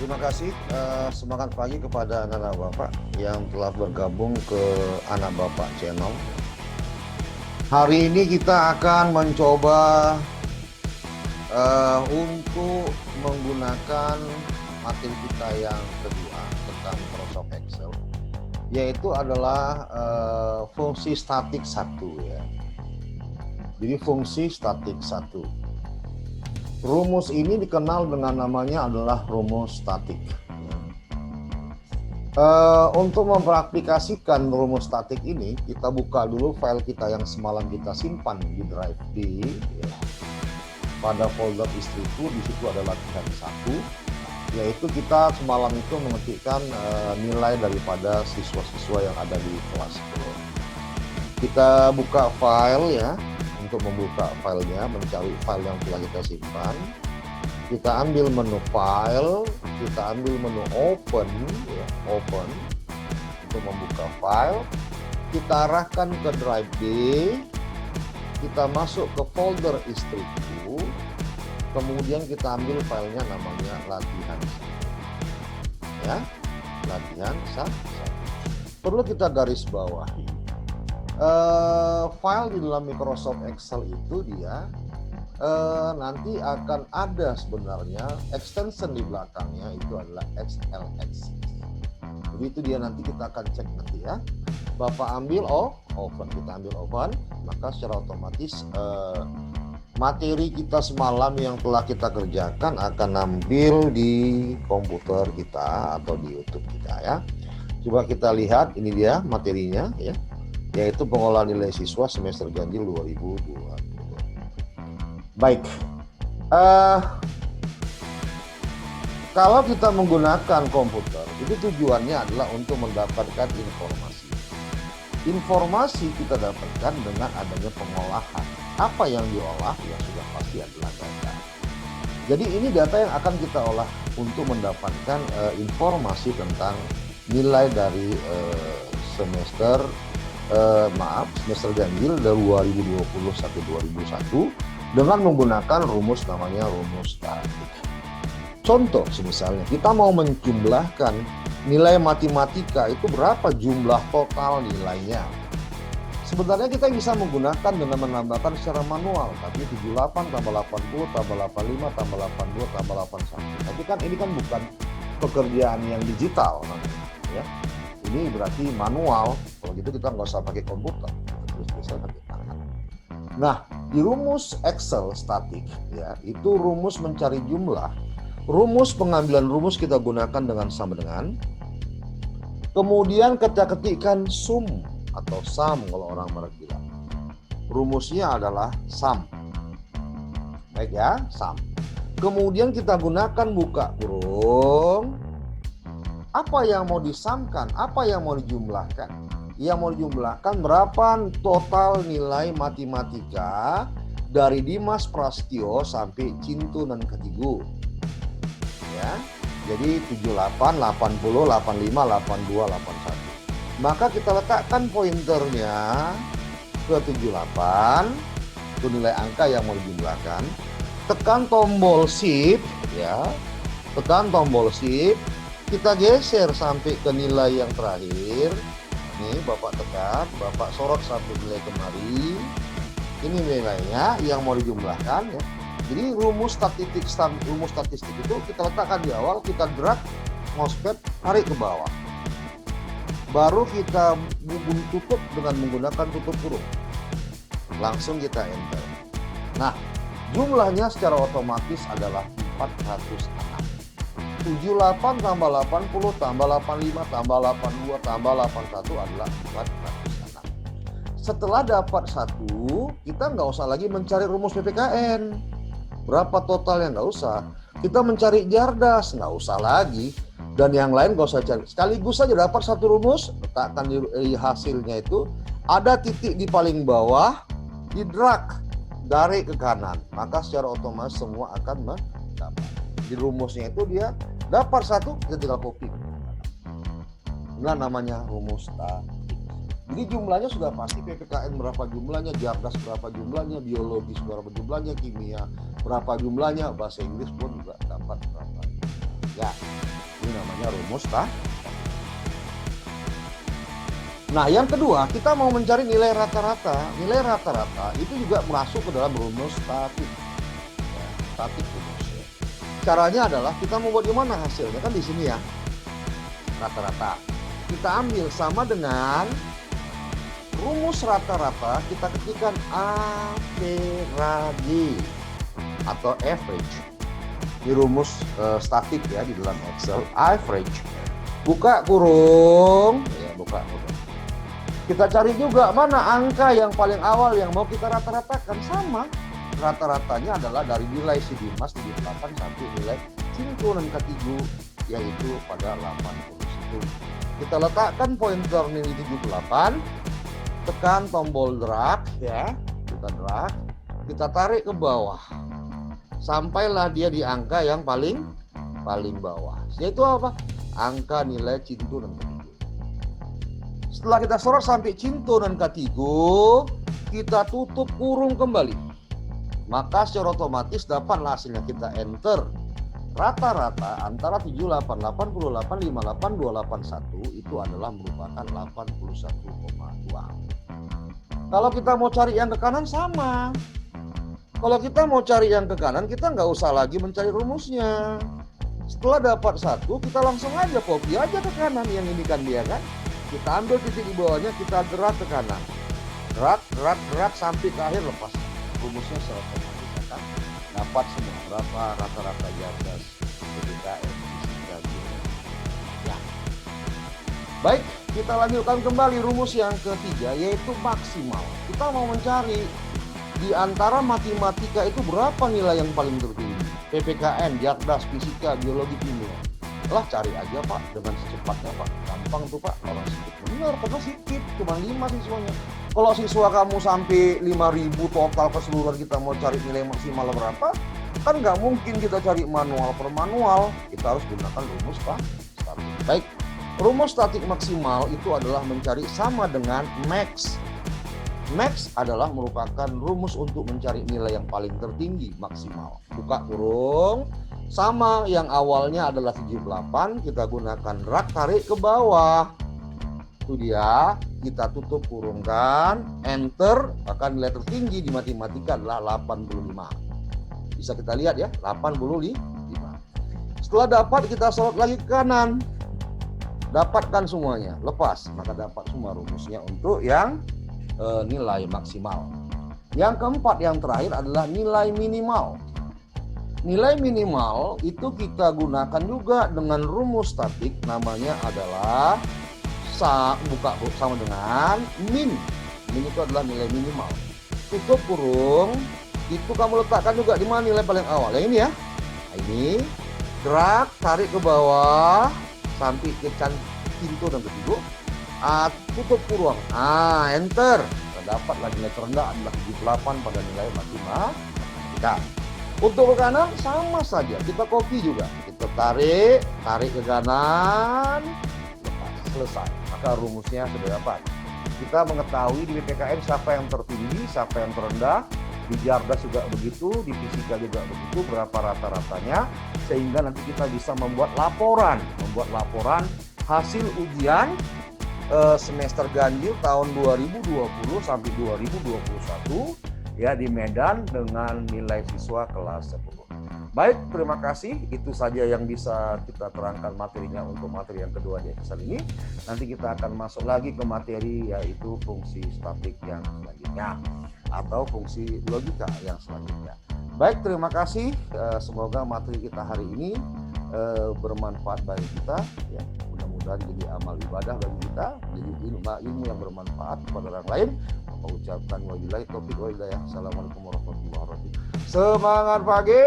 Terima kasih semangat pagi kepada anak-anak Bapak yang telah bergabung ke Anak Bapak Channel. Hari ini kita akan mencoba untuk menggunakan materi kita yang kedua tentang Microsoft Excel, yaitu adalah fungsi statik 1 ya. Jadi fungsi statik 1. Rumus ini dikenal dengan namanya adalah rumus statik. Untuk mempraktikasikan rumus statik ini, kita buka dulu file kita yang semalam kita simpan di drive D. Ya. Pada folder istriku, di situ ada latihan 1, yaitu kita semalam itu mengetikkan nilai daripada siswa-siswa yang ada di kelas. Kita buka file ya. Untuk membuka filenya, mencari file yang telah kita simpan, kita ambil menu file, kita ambil menu open ya, open untuk membuka file, kita arahkan ke drive D, kita masuk ke folder istriku, kemudian kita ambil filenya namanya latihan 1 ya, latihan 1. Perlu kita garis bawahi, file di dalam Microsoft Excel itu dia nanti akan ada sebenarnya extension di belakangnya, itu adalah XLX. Jadi itu dia, nanti kita akan cek nanti ya. Bapak ambil open, kita ambil open, maka secara otomatis materi kita semalam yang telah kita kerjakan akan nampil di komputer kita atau di YouTube kita ya. Coba kita lihat, ini dia materinya ya, yaitu pengolahan nilai siswa semester ganjil 2020. Baik, kalau kita menggunakan komputer, itu tujuannya adalah untuk mendapatkan informasi. Informasi kita dapatkan dengan adanya pengolahan. Apa yang diolah ya sudah pasti adalah data. Jadi ini data yang akan kita olah untuk mendapatkan informasi tentang nilai dari semester ganjil 2020-2021 dengan menggunakan rumus namanya rumus statik. Contoh misalnya kita mau menjumlahkan nilai matematika, itu berapa jumlah total nilainya. Sebenarnya kita bisa menggunakan dengan menambahkan secara manual, tapi 78 tambah 80 tambah 85 tambah 82 tambah 81. Tapi kan ini kan bukan pekerjaan yang digital ya. Ini berarti manual. Kalau gitu kita nggak usah pakai komputer, terus bisa pakai tangan. Nah, di rumus Excel statik ya, itu rumus mencari jumlah. Rumus pengambilan rumus kita gunakan dengan sama dengan. Kemudian kita ketikkan sum atau sum kalau orang Barat bilang. Rumusnya adalah sum. Baik ya, sum. Kemudian kita gunakan buka kurung. Apa yang mau disamkan, apa yang mau dijumlahkan? Yang mau dijumlahkan berapa total nilai matematika dari Dimas Prastio sampai Cintunan Ketigu. Ya. Jadi 78, 80, 85, 82, 81. Maka kita letakkan pointernya ke 78, itu nilai angka yang mau dijumlahkan. Tekan tombol shift ya. Tekan tombol shift. Kita geser sampai ke nilai yang terakhir. Ini Bapak tekan, Bapak sorot sampai nilai kemari. Ini nilainya yang mau dijumlahkan ya. Jadi rumus statistik itu kita letakkan di awal, kita drag mousepad tarik ke bawah. Baru kita tutup dengan menggunakan tutup kurung. Langsung kita enter. Nah, jumlahnya secara otomatis adalah 406. 78 tambah 80 tambah 85 tambah 82 tambah 81 adalah 406. Setelah dapat 1, kita nggak usah lagi mencari rumus PPKN. Berapa totalnya, nggak usah. Kita mencari Jardas, nggak usah lagi. Dan yang lain nggak usah cari. Sekaligus saja dapat satu rumus, letakkan di hasilnya itu. Ada titik di paling bawah, di drag dari ke kanan. Maka secara otomatis semua akan mendapat. Di rumusnya itu dia dapat 1, kita tinggal copy. Inilah namanya rumus statik. Jadi jumlahnya sudah pasti, PPKN berapa jumlahnya, Jardas berapa jumlahnya, biologis berapa jumlahnya, kimia berapa jumlahnya, bahasa Inggris pun juga dapat berapa. Ya, namanya rumus Nah, yang kedua, kita mau mencari nilai rata-rata. Nilai rata-rata itu juga masuk ke dalam rumus statik. Ya, statik rumus. Ya. Caranya adalah kita mau buat gimana hasilnya, kan di sini ya. Rata-rata. Kita ambil sama dengan rumus rata-rata, kita ketikkan average atau average. Di rumus statik ya di dalam Excel, average. Buka kurung, ya buka kurung. Kita cari juga mana angka yang paling awal yang mau kita rata-ratakan. Sama, rata-ratanya adalah dari nilai Sidimas 78 sampai nilai Cintunan Katigu, yaitu pada 81. Kita letakkan pointer nilai 78, tekan tombol drag ya, kita drag, kita tarik ke bawah, sampailah dia di angka yang paling bawah, yaitu apa? Angka nilai Cintunan Katigu. Setelah kita sorot sampai Cintunan Katigu, kita tutup kurung kembali. Maka secara otomatis dapatlah hasilnya, kita enter. Rata-rata antara 78, 88, 58, 281 itu adalah merupakan 81,2. Kalau kita mau cari yang ke kanan sama. Kalau kita mau cari yang ke kanan, kita nggak usah lagi mencari rumusnya. Setelah dapat satu, kita langsung aja copy aja ke kanan, yang ini kan dia kan. Kita ambil titik di bawahnya, kita drag ke kanan. Drag sampai ke akhir, lepas. Rumusnya secara otomatis akan dapat semua berapa rata-rata Yardas PPKN fisika biologi. Ya. Baik, kita lanjutkan kembali rumus yang ketiga, yaitu maksimal. Kita mau mencari di antara matematika itu berapa nilai yang paling tertinggi. PPKN, Yardas, fisika, biologi, kimia. Lah cari aja Pak, dengan secepatnya Pak. Gampang tuh Pak, orang sedikit. Benar, karena sedikit, cuma 5 siswanya. Kalau siswa kamu sampai 5.000 total keseluruhan, kita mau cari nilai maksimal berapa, kan nggak mungkin kita cari manual per manual. Kita harus gunakan rumus statik. Baik, rumus statik maksimal itu adalah mencari sama dengan max. Max adalah merupakan rumus untuk mencari nilai yang paling tertinggi, maksimal. Buka kurung. Sama, yang awalnya adalah 78, kita gunakan drag, tarik ke bawah. Itu dia, kita tutup kurungkan, enter, maka nilai tertinggi di matematika adalah 85. Bisa kita lihat ya, 85. Setelah dapat, kita sorot lagi ke kanan. Dapatkan semuanya, lepas, maka dapat semua rumusnya untuk yang nilai maksimal. Yang keempat, yang terakhir adalah nilai minimal. Nilai minimal itu kita gunakan juga dengan rumus statik, namanya adalah buka sama dengan min. Min itu adalah nilai minimal. Tutup kurung, itu kamu letakkan juga di mana nilai paling awal. Yang ini ya. Nah, ini drag, tarik ke bawah sampai ke Cintunan Katigu. Tutup kurung. Enter. Dapat nilai terendah adalah 78 pada nilai matematika. Untuk ke kanan sama saja, kita copy juga. Kita tarik ke kanan, lepas, selesai. Maka rumusnya sudah dapat. Kita mengetahui di PPKN siapa yang tertinggi, siapa yang terendah. Di Yardas juga begitu, di fisika juga begitu, berapa rata-ratanya. Sehingga nanti kita bisa membuat laporan hasil ujian semester ganjil tahun 2020 sampai 2021 ya di Medan dengan nilai siswa kelas 10. Baik, terima kasih. Itu saja yang bisa kita terangkan materinya untuk materi yang kedua di Excel ini. Nanti kita akan masuk lagi ke materi yaitu fungsi statik yang selanjutnya atau fungsi logika yang selanjutnya. Baik, terima kasih. Semoga materi kita hari ini bermanfaat bagi kita ya. Mudah-mudahan jadi amal ibadah bagi kita, jadi ilmu yang bermanfaat kepada orang lain. Aku ucapkan wabillahi taufiq wal hidayah. Assalamualaikum warahmatullahi wabarakatuh. Semangat pagi.